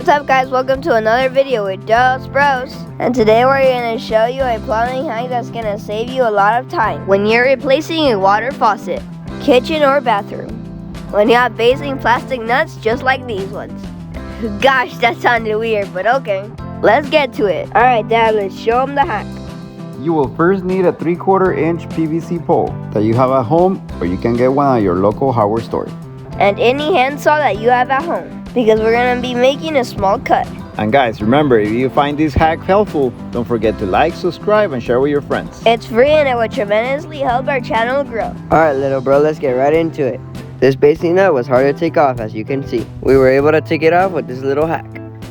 What's up guys, welcome to another video with Dos Bros. And today we're going to show you a plumbing hack that's going to save you a lot of time when you're replacing a water faucet, kitchen or bathroom. When you have basing plastic nuts just like these ones. Gosh, that sounded weird, but okay. Let's get to it. Alright Dad, let's show them the hack. You will first need a 3/4 inch PVC pole that you have at home, or you can get one at your local hardware store. And any handsaw that you have at home, because we're going to be making a small cut. And guys, remember, if you find this hack helpful, don't forget to like, subscribe, and share with your friends. It's free and it will tremendously help our channel grow. Alright little bro, let's get right into it. This basing nut was hard to take off, as you can see. We were able to take it off with this little hack.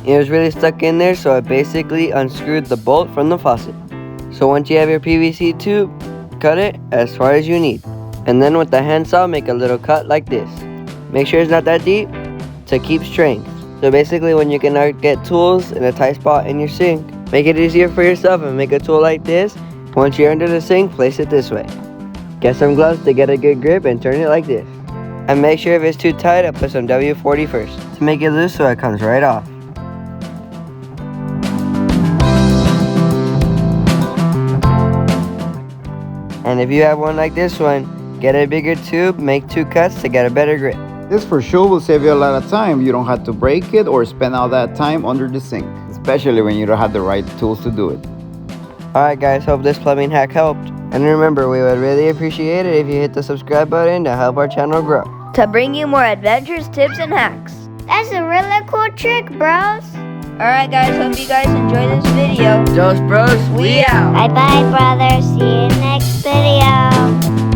It was really stuck in there, so I basically unscrewed the bolt from the faucet. So once you have your PVC tube, cut it as far as you need. And then with the handsaw, make a little cut like this. Make sure it's not that deep to keep strength. So basically when you cannot get tools in a tight spot in your sink, make it easier for yourself and make a tool like this. Once you're under the sink, place it this way. Get some gloves to get a good grip and turn it like this. And make sure if it's too tight, I'll put some W40 first to make it loose so it comes right off. And if you have one like this one, get a bigger tube, make 2 cuts to get a better grip. This for sure will save you a lot of time. You don't have to break it or spend all that time under the sink, especially when you don't have the right tools to do it. Alright guys, hope this plumbing hack helped. And remember, we would really appreciate it if you hit the subscribe button to help our channel grow. To bring you more adventures, tips, and hacks. That's a really cool trick, bros. Alright guys, hope you guys enjoyed this video. Dos Bros, we out. Bye-bye, brothers. See you next video.